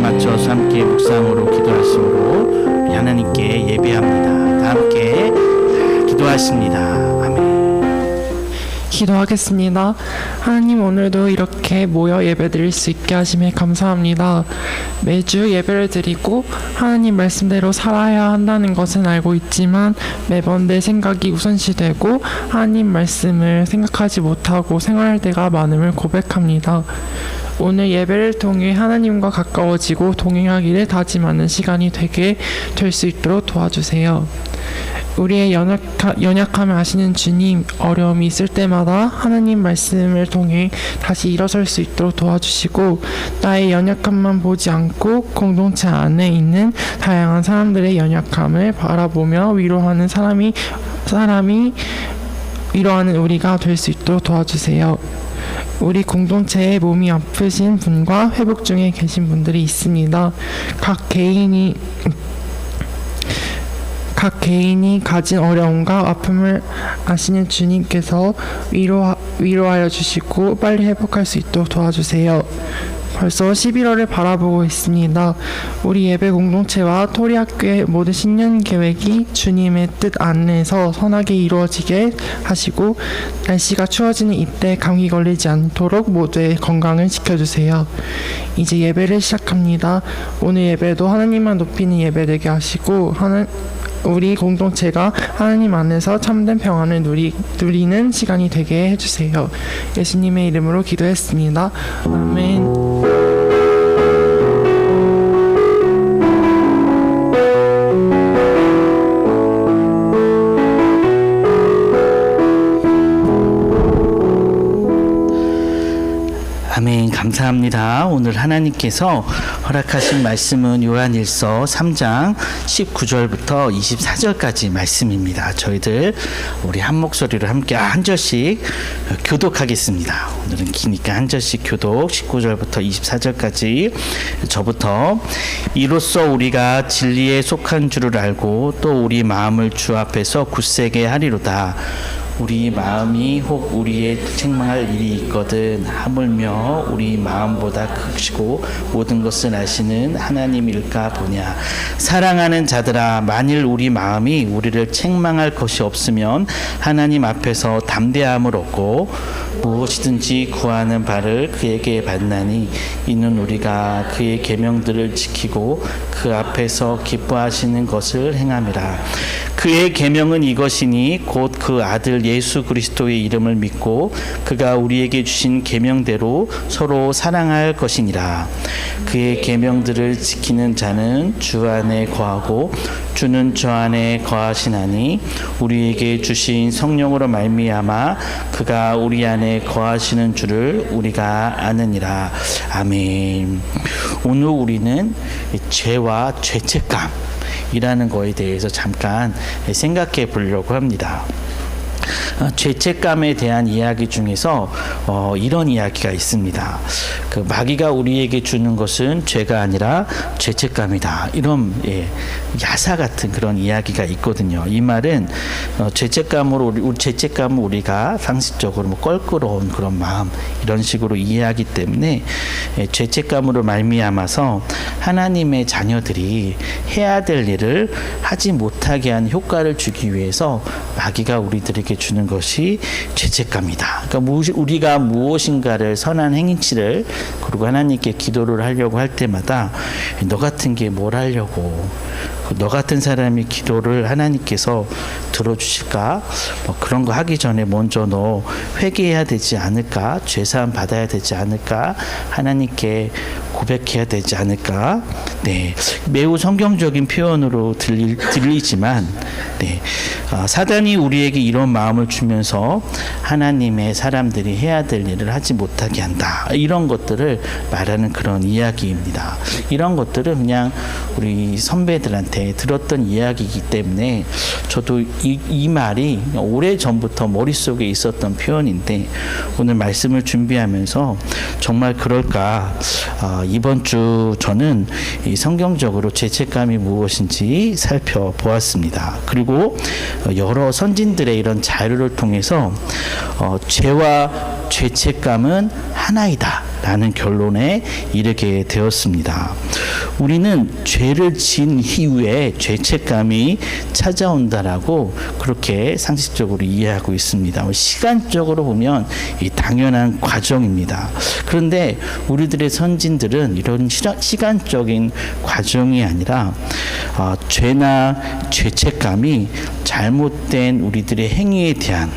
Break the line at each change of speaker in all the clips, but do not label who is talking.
맞춰서 함께 묵상으로 기도하심으로 우리 하나님께 예배합니다. 다 함께 기도하십니다. 아멘.
기도하겠습니다. 하나님, 오늘도 이렇게 모여 예배드릴 수 있게 하심에 감사합니다. 매주 예배를 드리고 하나님 말씀대로 살아야 한다는 것은 알고 있지만 매번 내 생각이 우선시되고 하나님 말씀을 생각하지 못하고 생활할 때가 많음을 고백합니다. 오늘 예배를 통해 하나님과 가까워지고 동행하기를 다짐하는 시간이 되게 될 수 있도록 도와주세요. 우리의 연약함을 아시는 주님, 어려움이 있을 때마다 하나님 말씀을 통해 다시 일어설 수 있도록 도와주시고, 나의 연약함만 보지 않고 공동체 안에 있는 다양한 사람들의 연약함을 바라보며 위로하는 위로하는 우리가 될 수 있도록 도와주세요. 우리 공동체에 몸이 아프신 분과 회복 중에 계신 분들이 있습니다. 각 개인이 가진 어려움과 아픔을 아시는 주님께서 위로하여 주시고 빨리 회복할 수 있도록 도와주세요. 벌써 11월을 바라보고 있습니다. 우리 예배 공동체와 토리학교의 모든 신년 계획이 주님의 뜻 안에서 선하게 이루어지게 하시고, 날씨가 추워지는 이때 감기 걸리지 않도록 모두의 건강을 지켜주세요. 이제 예배를 시작합니다. 오늘 예배도 하나님만 높이는 예배 되게 하시고, 우리 공동체가 하나님 안에서 참된 평안을 누리는 시간이 되게 해주세요. 예수님의 이름으로 기도했습니다. 아멘.
아멘. 감사합니다. 오늘 하나님께서 허락하신 말씀은 요한일서 3장 19절부터 24절까지 말씀입니다. 저희들 우리 한 목소리로 함께 한 절씩 교독하겠습니다. 오늘은 기니까 한 절씩 교독. 19절부터 24절까지 저부터. 이로써 우리가 진리에 속한 줄을 알고 또 우리 마음을 주 앞에서 굳세게 하리로다. 우리 마음이 혹 우리의 책망할 일이 있거든 하물며 우리 마음보다 크시고 모든 것을 아시는 하나님일까 보냐. 사랑하는 자들아, 만일 우리 마음이 우리를 책망할 것이 없으면 하나님 앞에서 담대함을 얻고 무엇이든지 구하는 바를 그에게 받나니, 이는 우리가 그의 계명들을 지키고 그 앞에서 기뻐하시는 것을 행함이라. 그의 계명은 이것이니 곧 그 아들 예수 그리스도의 이름을 믿고 그가 우리에게 주신 계명대로 서로 사랑할 것이니라. 그의 계명들을 지키는 자는 주 안에 거하고 주는 저 안에 거하시나니, 우리에게 주신 성령으로 말미암아 그가 우리 안에 거하시는 줄을 우리가 아느니라. 아멘. 오늘 우리는 죄와 죄책감 이라는 거에 대해서 잠깐 생각해 보려고 합니다. 죄책감에 대한 이야기 중에서 이런 이야기가 있습니다. 그 마귀가 우리에게 주는 것은 죄가 아니라 죄책감이다. 이런 야사 같은 그런 이야기가 있거든요. 이 말은 죄책감을 우리가 상식적으로 껄끄러운 그런 마음 이런 식으로 이해하기 때문에 죄책감으로 말미암아서 하나님의 자녀들이 해야 될 일을 하지 못하게 한 효과를 주기 위해서 마귀가 우리들에게 주는 것이 죄책감이다. 그러니까 우리가 무엇인가를 선한 행위치를 그리고 하나님께 기도를 하려고 할 때마다 너 같은 게 뭘 하려고, 너 같은 사람이 기도를 하나님께서 들어주실까? 그런 거 하기 전에 먼저 너 회개해야 되지 않을까? 죄사함 받아야 되지 않을까? 하나님께 고백해야 되지 않을까? 네, 매우 성경적인 표현으로 들리지만, 네, 사단이 우리에게 이런 마음을 주면서 하나님의 사람들이 해야 될 일을 하지 못하게 한다. 이런 것들을 말하는 그런 이야기입니다. 이런 것들은 그냥 우리 선배들한테 들었던 이야기이기 때문에 저도 이 말이 오래전부터 머릿속에 있었던 표현인데, 오늘 말씀을 준비하면서 정말 그럴까, 이번 주 저는 이 성경적으로 죄책감이 무엇인지 살펴보았습니다. 그리고 여러 선진들의 이런 자료를 통해서 죄와 죄책감은 하나이다 라는 결론에 이르게 되었습니다. 우리는 죄를 지은 이후에 죄책감이 찾아온다라고 그렇게 상식적으로 이해하고 있습니다. 시간적으로 보면 이 당연한 과정입니다. 그런데 우리들의 선진들은 이런 시간적인 과정이 아니라 죄나 죄책감이 잘못된 우리들의 행위에 대한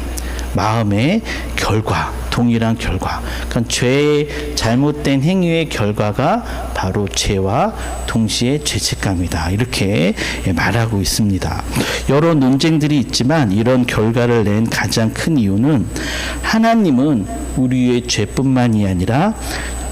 마음의 결과, 동일한 결과. 그러니까 죄의 잘못된 행위의 결과가 바로 죄와 동시에 죄책감이다. 이렇게 말하고 있습니다. 여러 논쟁들이 있지만 이런 결과를 낸 가장 큰 이유는 하나님은 우리의 죄뿐만이 아니라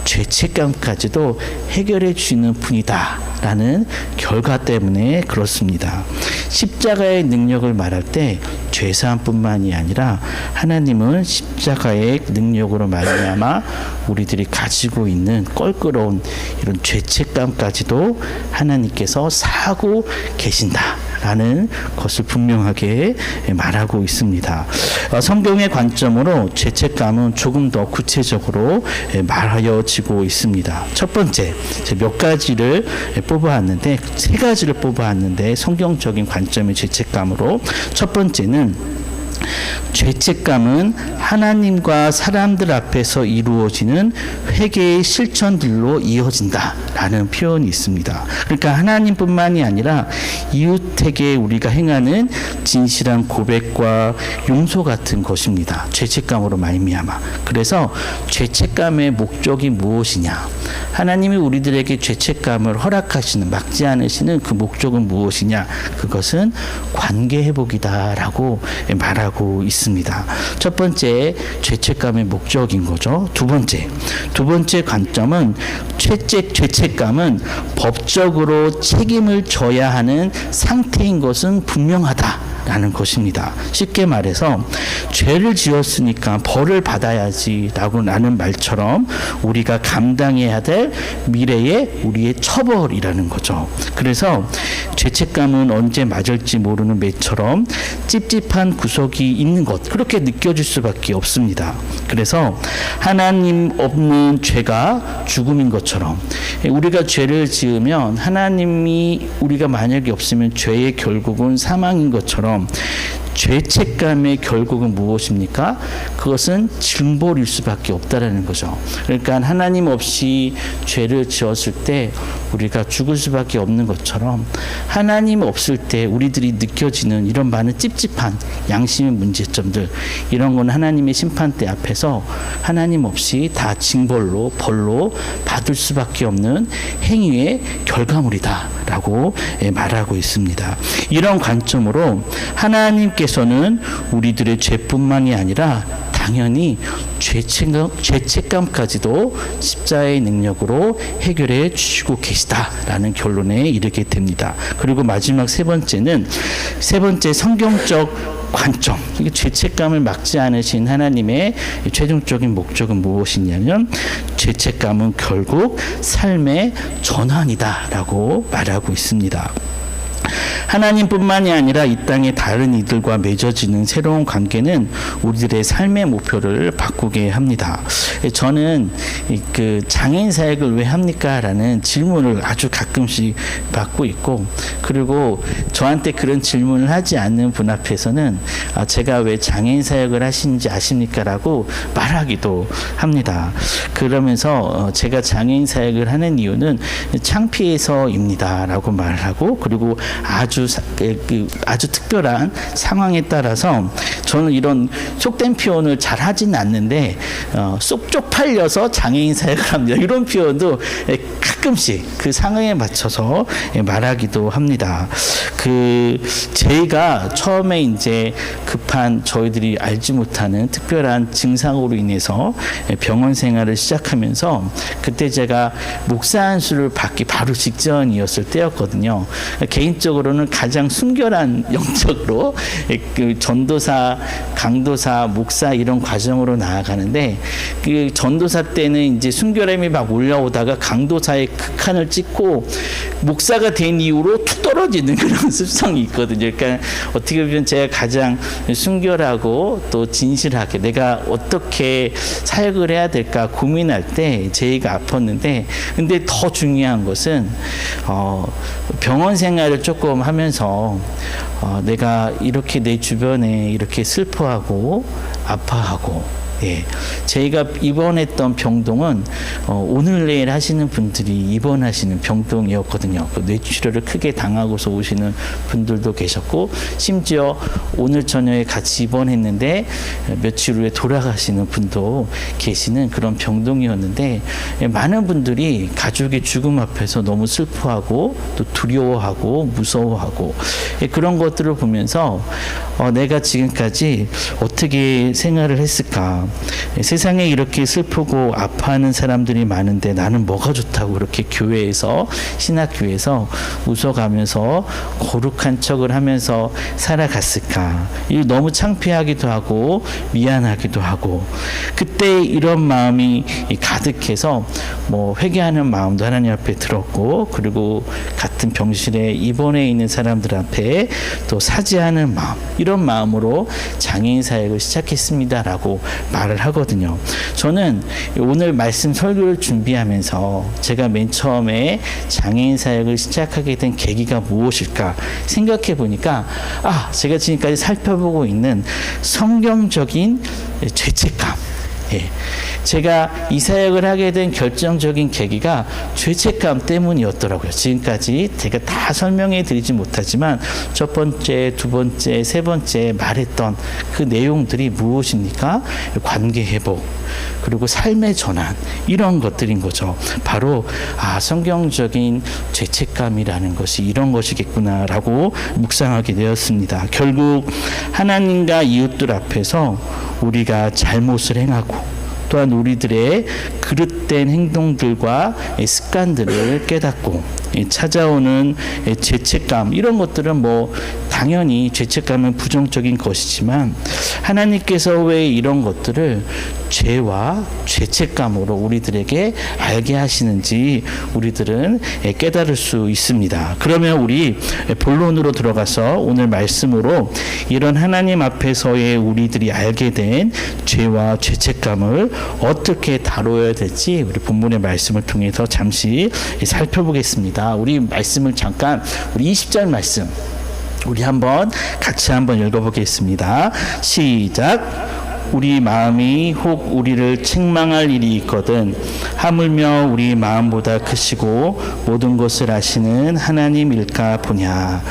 죄책감까지도 해결해 주시는 분이다 라는 결과 때문에 그렇습니다. 십자가의 능력을 말할 때 죄사함뿐만이 아니라 하나님은 십자가의 능력으로 말미암아 우리들이 가지고 있는 껄끄러운 이런 죄책감까지도 하나님께서 사하고 계신다라는 것을 분명하게 말하고 있습니다. 성경의 관점으로 죄책감은 조금 더 구체적으로 말하여지고 있습니다. 첫 번째, 몇 가지를 뽑아왔는데 세 가지를 뽑아왔는데 성경적인 관점의 죄책감으로 첫 번째는 죄책감은 하나님과 사람들 앞에서 이루어지는 회개의 실천들로 이어진다라는 표현이 있습니다. 그러니까 하나님뿐만이 아니라 이웃에게 우리가 행하는 진실한 고백과 용서 같은 것입니다. 죄책감으로 말미암아. 그래서 죄책감의 목적이 무엇이냐? 하나님이 우리들에게 죄책감을 허락하시는, 막지 않으시는 그 목적은 무엇이냐? 그것은 관계 회복이다라고 말하고 있습니다. 첫 번째, 죄책감의 목적인 거죠. 두 번째 관점은 죄책감은 법적으로 책임을 져야 하는 상태인 것은 분명하다라는 것입니다. 쉽게 말해서 죄를 지었으니까 벌을 받아야지 라는 말처럼 우리가 감당해야 될 미래의 우리의 처벌이라는 거죠. 그래서 죄책감은 언제 맞을지 모르는 매처럼 찝찝한 구석이 있는 것, 그렇게 느껴질 수밖에 없습니다. 그래서 하나님 없는 죄가 죽음인 것처럼 우리가 죄를 지으면 하나님이 우리가 만약에 없으면 죄의 결국은 사망인 것처럼 죄책감의 결국은 무엇입니까? 그것은 징벌일 수밖에 없다라는 거죠. 그러니까 하나님 없이 죄를 지었을 때 우리가 죽을 수밖에 없는 것처럼 하나님 없을 때 우리들이 느껴지는 이런 많은 찝찝한 양심의 문제점들, 이런 건 하나님의 심판대 앞에서 하나님 없이 다 징벌로, 벌로 받을 수밖에 없는 행위의 결과물이다라고 말하고 있습니다. 이런 관점으로 하나님께서는 우리들의 죄뿐만이 아니라 당연히 죄책감까지도 십자가의 능력으로 해결해 주시고 계시다라는 결론에 이르게 됩니다. 그리고 마지막 세 번째 성경적 관점, 이게 죄책감을 막지 않으신 하나님의 최종적인 목적은 무엇이냐면 죄책감은 결국 삶의 전환이다라고 말하고 있습니다. 하나님뿐만이 아니라 이 땅의 다른 이들과 맺어지는 새로운 관계는 우리들의 삶의 목표를 바꾸게 합니다. 저는 그 장애인 사역을 왜 합니까? 라는 질문을 아주 가끔씩 받고 있고, 그리고 저한테 그런 질문을 하지 않는 분 앞에서는 제가 왜 장애인 사역을 하시는지 아십니까? 라고 말하기도 합니다. 그러면서 제가 장애인 사역을 하는 이유는 창피해서입니다. 라고 말하고, 그리고 아주 특별한 상황에 따라서 저는 이런 속된 표현을 잘 하지는 않는데 쏙 쪽팔려서 장애인 사역을 합니다. 이런 표현도 가끔씩 그 상황에 맞춰서 말하기도 합니다. 제가 처음에 이제 급한 저희들이 알지 못하는 특별한 증상으로 인해서 병원 생활을 시작하면서 그때 제가 목사 안수를 받기 바로 직전이었을 때였거든요. 개인적으로는 가장 순결한 영적으로 그 전도사, 강도사, 목사 이런 과정으로 나아가는데 그 전도사 때는 예전에 이제 순결함이 막 올라오다가 강도사의 극한을 찍고 목사가 된 이후로 툭 떨어지는 그런 습성이 있거든요. 그러니까 어떻게 보면 제가 가장 순결하고 또 진실하게 내가 어떻게 사역을 해야 될까 고민할 때 제의가 아팠는데, 근데 더 중요한 것은 병원 생활을 조금 하면서 내가 이렇게 내 주변에 이렇게 슬퍼하고 아파하고, 예, 저희가 입원했던 병동은 오늘 내일 하시는 분들이 입원하시는 병동이었거든요. 그 뇌출혈을 크게 당하고서 오시는 분들도 계셨고, 심지어 오늘 저녁에 같이 입원했는데 며칠 후에 돌아가시는 분도 계시는 그런 병동이었는데, 많은 분들이 가족의 죽음 앞에서 너무 슬퍼하고 또 두려워하고 무서워하고, 그런 것들을 보면서 내가 지금까지 어떻게 생활을 했을까? 세상에 이렇게 슬프고 아파하는 사람들이 많은데 나는 뭐가 좋다고 그렇게 교회에서, 신학교에서 웃어가면서 거룩한 척을 하면서 살아갔을까? 이 너무 창피하기도 하고 미안하기도 하고, 그때 이런 마음이 가득해서 뭐 회개하는 마음도 하나님 앞에 들었고, 그리고 같은 병실에 입원해 있는 사람들 앞에 또 사죄하는 마음, 이런 마음으로 장애인 사역을 시작했습니다라고 말을 하거든요. 저는 오늘 말씀 설교를 준비하면서 제가 맨 처음에 장애인 사역을 시작하게 된 계기가 무엇일까 생각해 보니까, 제가 지금까지 살펴보고 있는 성경적인 죄책감, 예, 제가 이 사역을 하게 된 결정적인 계기가 죄책감 때문이었더라고요. 지금까지 제가 다 설명해 드리지 못하지만 첫 번째, 두 번째, 세 번째 말했던 그 내용들이 무엇입니까? 관계 회복, 그리고 삶의 전환, 이런 것들인 거죠. 바로 성경적인 죄책감이라는 것이 이런 것이겠구나라고 묵상하게 되었습니다. 결국 하나님과 이웃들 앞에서 우리가 잘못을 행하고, 또한 우리들의 그릇된 행동들과 습관들을 깨닫고 찾아오는 죄책감, 이런 것들은 뭐 당연히 죄책감은 부정적인 것이지만, 하나님께서 왜 이런 것들을 죄와 죄책감으로 우리들에게 알게 하시는지 우리들은 깨달을 수 있습니다. 그러면 우리 본론으로 들어가서 오늘 말씀으로 이런 하나님 앞에서의 우리들이 알게 된 죄와 죄책감을 어떻게 다뤄야 될지 우리 본문의 말씀을 통해서 잠시 살펴보겠습니다. 우리 말씀을 잠깐, 우리 20절 말씀 우리 같이 한번 읽어보겠습니다. 시작. 우리 마음이 혹 우리를 책망할 일이 있거든 하물며 우리 마음보다 크시고 모든 것을 아시는 하나님일까 보냐.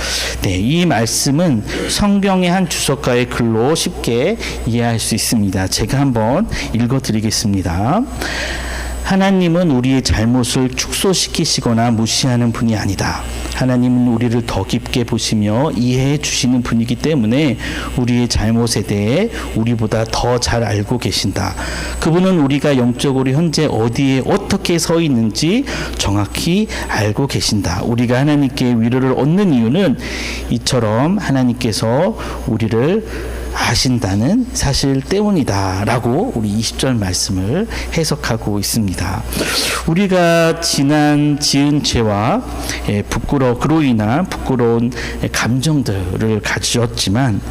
네, 이 말씀은 성경의 한 주석가의 글로 쉽게 이해할 수 있습니다. 제가 한번 읽어드리겠습니다. 하나님은 우리의 잘못을 축소시키시거나 무시하는 분이 아니다. 하나님은 우리를 더 깊게 보시며 이해해 주시는 분이기 때문에 우리의 잘못에 대해 우리보다 더 잘 알고 계신다. 그분은 우리가 영적으로 현재 어디에 어떻게 서 있는지 정확히 알고 계신다. 우리가 하나님께 위로를 얻는 이유는 이처럼 하나님께서 우리를 아신다는 사실 때문이다 라고 우리 20절 말씀을 해석하고 있습니다. 우리가 지은 죄와 그로 인한 부끄러운 감정들을 가졌지만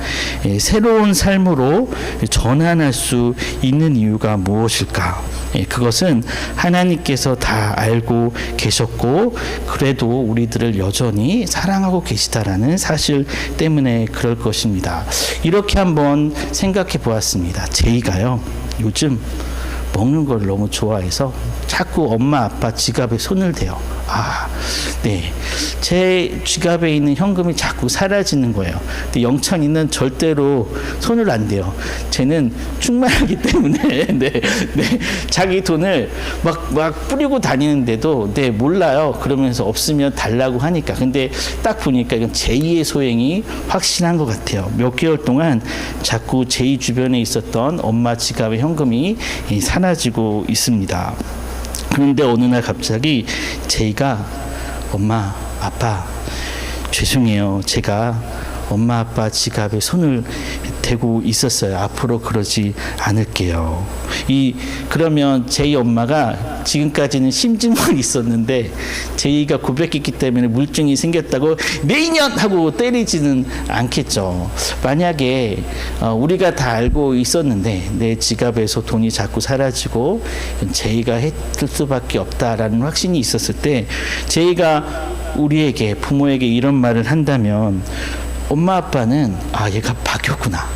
새로운 삶으로 전환할 수 있는 이유가 무엇일까? 그것은 하나님께서 다 알고 계셨고 그래도 우리들을 여전히 사랑하고 계시다라는 사실 때문에 그럴 것입니다. 이렇게 한번 생각해 보았습니다. 제이가요, 요즘 먹는 걸 너무 좋아해서 자꾸 엄마 아빠 지갑에 손을 대요. 네, 제 지갑에 있는 현금이 자꾸 사라지는 거예요. 근데 영찬이는 절대로 손을 안 대요. 쟤는 충만하기 때문에 자기 돈을 막 뿌리고 다니는데도 몰라요. 그러면서 없으면 달라고 하니까. 근데 딱 보니까 이건 제2의 소행이 확실한 것 같아요. 몇 개월 동안 자꾸 제2 주변에 있었던 엄마 지갑의 현금이 사라지고 있습니다. 그런데 어느 날 갑자기 제이가 엄마, 아빠, 죄송해요. 제가 엄마, 아빠 지갑에 손을 대고 있었어요. 앞으로 그러지 않을게요. 그러면 제이 엄마가 지금까지는 심증만 있었는데 제이가 고백했기 때문에 물증이 생겼다고 매년 하고 때리지는 않겠죠. 만약에 우리가 다 알고 있었는데 내 지갑에서 돈이 자꾸 사라지고 제이가 했을 수밖에 없다라는 확신이 있었을 때 제이가 우리에게 부모에게 이런 말을 한다면 엄마 아빠는 얘가 바뀌었구나.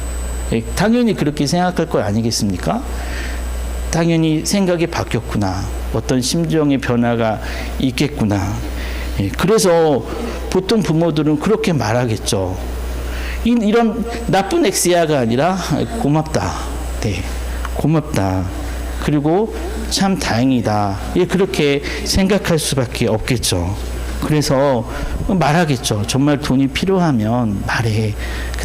당연히 그렇게 생각할 거 아니겠습니까? 당연히 생각이 바뀌었구나. 어떤 심정의 변화가 있겠구나. 그래서 보통 부모들은 그렇게 말하겠죠. 이런 나쁜 엑스야가 아니라 고맙다. 네, 고맙다. 그리고 참 다행이다. 그렇게 생각할 수밖에 없겠죠. 그래서 말하겠죠. 정말 돈이 필요하면 말해.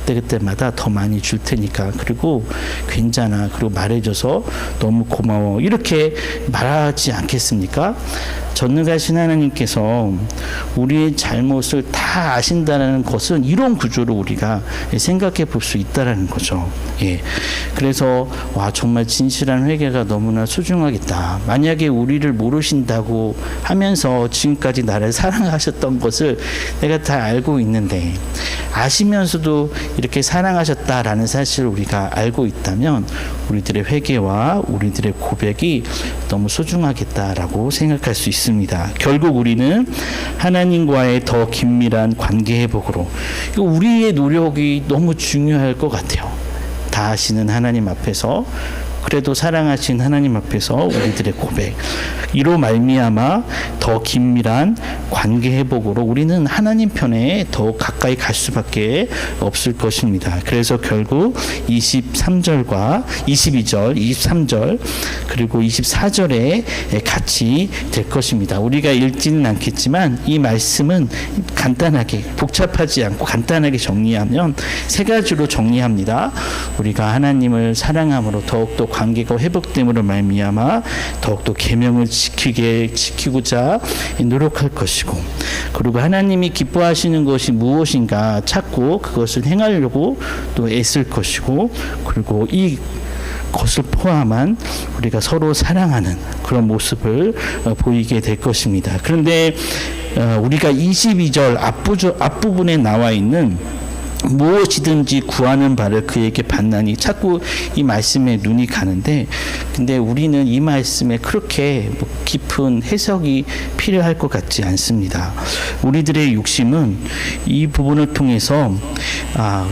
그때마다 더 많이 줄 테니까. 그리고 괜찮아. 그리고 말해줘서 너무 고마워. 이렇게 말하지 않겠습니까? 전능하신 하나님께서 우리의 잘못을 다 아신다는 것은 이런 구조로 우리가 생각해 볼 수 있다라는 거죠. 그래서 정말 진실한 회개가 너무나 소중하겠다. 만약에 우리를 모르신다고 하면서 지금까지 나를 사랑하셨던 것을 내가 다 알고 있는데 아시면서도 이렇게 사랑하셨다라는 사실을 우리가 알고 있다면 우리들의 회개와 우리들의 고백이 너무 소중하겠다라고 생각할 수 있습니다. 결국 우리는 하나님과의 더 긴밀한 관계 회복으로 우리의 노력이 너무 중요할 것 같아요. 다 아시는 하나님 앞에서 그래도 사랑하신 하나님 앞에서 우리들의 고백 이로 말미암아 더 긴밀한 관계 회복으로 우리는 하나님 편에 더 가까이 갈 수밖에 없을 것입니다. 그래서 결국 23절과 22절, 23절 그리고 24절에 같이 될 것입니다. 우리가 읽지는 않겠지만 이 말씀은 간단하게 복잡하지 않고 간단하게 정리하면 세 가지로 정리합니다. 우리가 하나님을 사랑함으로 더욱더 관계가 회복됨으로 말미암아 더욱더 계명을 지키고자 노력할 것이고 그리고 하나님이 기뻐하시는 것이 무엇인가 찾고 그것을 행하려고 또 애쓸 것이고 그리고 이 것을 포함한 우리가 서로 사랑하는 그런 모습을 보이게 될 것입니다. 그런데 우리가 22절 앞부분에 나와 있는 무엇이든지 구하는 바를 그에게 받나니 자꾸 이 말씀에 눈이 가는데 근데 우리는 이 말씀에 그렇게 깊은 해석이 필요할 것 같지 않습니다. 우리들의 욕심은 이 부분을 통해서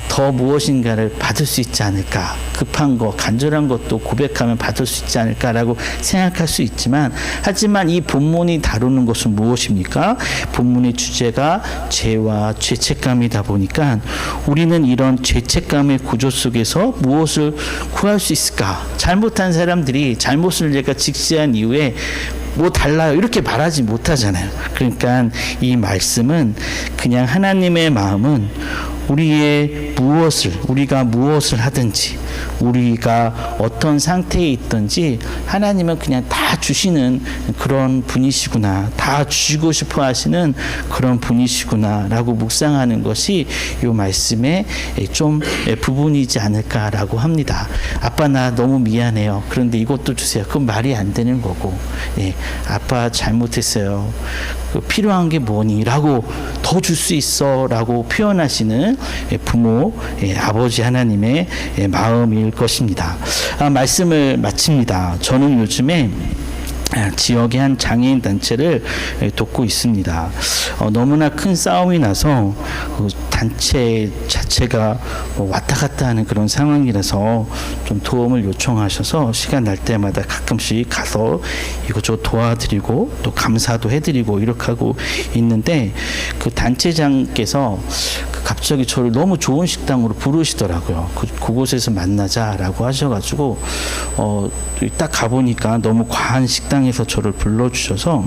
더 무엇인가를 받을 수 있지 않을까 급한 것 간절한 것도 고백하면 받을 수 있지 않을까라고 생각할 수 있지만 하지만 이 본문이 다루는 것은 무엇입니까? 본문의 주제가 죄와 죄책감이다 보니까 우리는 이런 죄책감의 구조 속에서 무엇을 구할 수 있을까? 잘못한 사람들이 잘못을 내가 직시한 이후에 뭐 달라요 이렇게 말하지 못하잖아요. 그러니까 이 말씀은 그냥 하나님의 마음은 우리가 무엇을 하든지 우리가 어떤 상태에 있든지 하나님은 그냥 다 주시는 그런 분이시구나 다 주시고 싶어 하시는 그런 분이시구나 라고 묵상하는 것이 이 말씀의 좀 부분이지 않을까라고 합니다. 아빠 나 너무 미안해요. 그런데 이것도 주세요. 그건 말이 안 되는 거고 아빠 잘못했어요. 필요한 게 뭐니? 라고 더 줄 수 있어 라고 표현하시는 부모, 아버지 하나님의 마음일 것입니다. 말씀을 마칩니다. 저는 요즘에 지역의 한 장애인 단체를 돕고 있습니다. 너무나 큰 싸움이 나서 단체 자체가 왔다 갔다 하는 그런 상황이라서 좀 도움을 요청하셔서 시간 날 때마다 가끔씩 가서 이것저것 도와드리고 또 감사도 해드리고 이렇게 하고 있는데 그 단체장께서 갑자기 저를 너무 좋은 식당으로 부르시더라고요. 그곳에서 만나자라고 하셔가지고 딱 가보니까 너무 과한 식당에서 저를 불러주셔서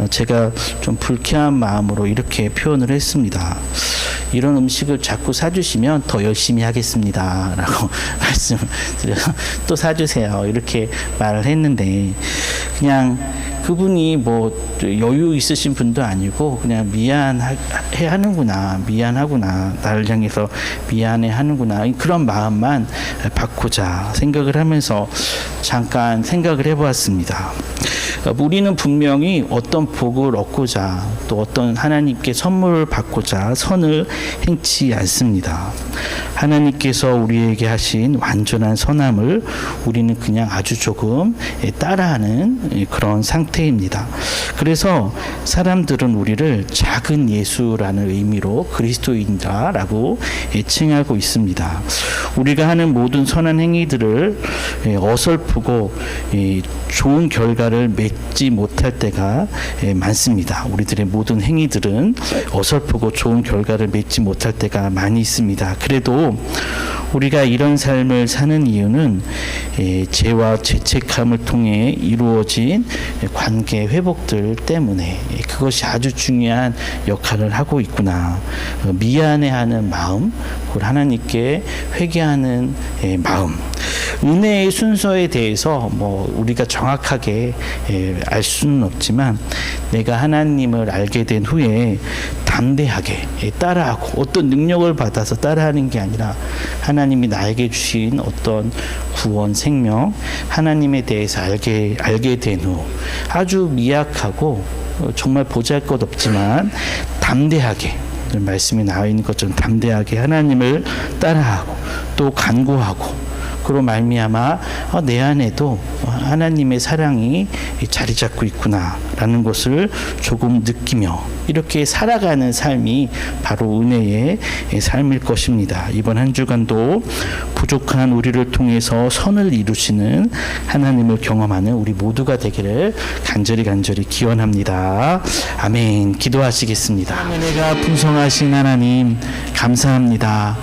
제가 좀 불쾌한 마음으로 이렇게 표현을 했습니다. 이런 음식을 자꾸 사주시면 더 열심히 하겠습니다 라고 말씀을 드려서 또 사주세요 이렇게 말을 했는데 그냥 그분이 뭐 여유 있으신 분도 아니고 그냥 미안해 하는구나, 나를 향해서 미안해 하는구나, 그런 마음만 받고자 생각을 하면서 잠깐 생각을 해보았습니다. 우리는 분명히 어떤 복을 얻고자 또 어떤 하나님께 선물을 받고자 선을 행치 않습니다. 하나님께서 우리에게 하신 완전한 선함을 우리는 그냥 아주 조금 따라하는 그런 상태입니다. 그래서 사람들은 우리를 작은 예수라는 의미로 그리스도인이라고 칭하고 있습니다. 우리가 하는 모든 선한 행위들을 어설프고 좋은 결과를 맺지 못할 때가 많습니다. 우리들의 모든 행위들은 어설프고 좋은 결과를 맺지 못할 때가 많이 있습니다. 그래도 우리가 이런 삶을 사는 이유는 죄와 죄책함을 통해 이루어진 관계 회복들 때문에 그것이 아주 중요한 역할을 하고 있구나. 미안해하는 마음, 그걸 하나님께 회개하는 마음. 은혜의 순서에 대해서 뭐 우리가 정확하게 알 수는 없지만 내가 하나님을 알게 된 후에 담대하게 따라하고 어떤 능력을 받아서 따라하는 게 아니라 하나님이 나에게 주신 어떤 구원, 생명, 하나님에 대해서 알게 된 후 아주 미약하고 정말 보잘것없지만 담대하게, 말씀이 나와 있는 것처럼 담대하게 하나님을 따라하고 또 간구하고, 그로 말미암아 내 안에도 하나님의 사랑이 자리 잡고 있구나라는 것을 조금 느끼며 이렇게 살아가는 삶이 바로 은혜의 삶일 것입니다. 이번 한 주간도 부족한 우리를 통해서 선을 이루시는 하나님을 경험하는 우리 모두가 되기를 간절히 기원합니다. 아멘. 기도하시겠습니다. 은혜가 풍성하신 하나님, 감사합니다.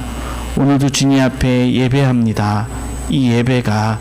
오늘도 주님 앞에 예배합니다. 이 예배가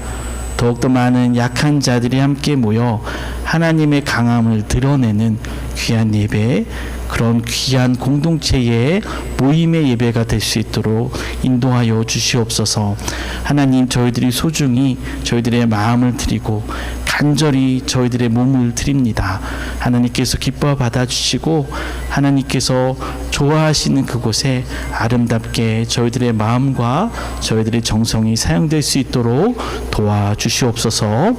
더욱더 많은 약한 자들이 함께 모여 하나님의 강함을 드러내는 귀한 예배, 그런 귀한 공동체의 모임의 예배가 될 수 있도록 인도하여 주시옵소서. 하나님, 저희들이 소중히 저희들의 마음을 드리고 간절히 저희들의 몸을 드립니다. 하나님께서 기뻐 받아주시고 하나님께서 좋아하시는 그곳에 아름답게 저희들의 마음과 저희들의 정성이 사용될 수 있도록 도와주시옵소서.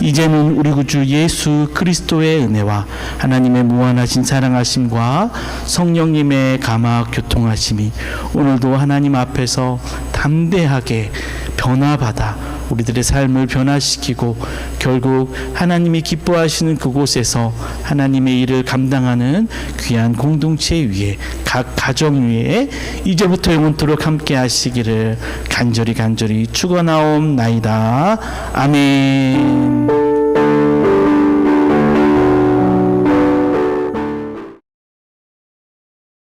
이제는 우리 구주 예수 그리스도의 은혜와 하나님의 무한하신 사랑하심과 성령님의 감화 교통하심이 오늘도 하나님 앞에서 담대하게 변화받아 우리들의 삶을 변화시키고 결국 하나님이 기뻐하시는 그곳에서 하나님의 일을 감당하는 귀한 공동체 위에, 각 가정 위에 이제부터 영원토록 함께 하시기를 간절히 축원하옵나이다. 아멘.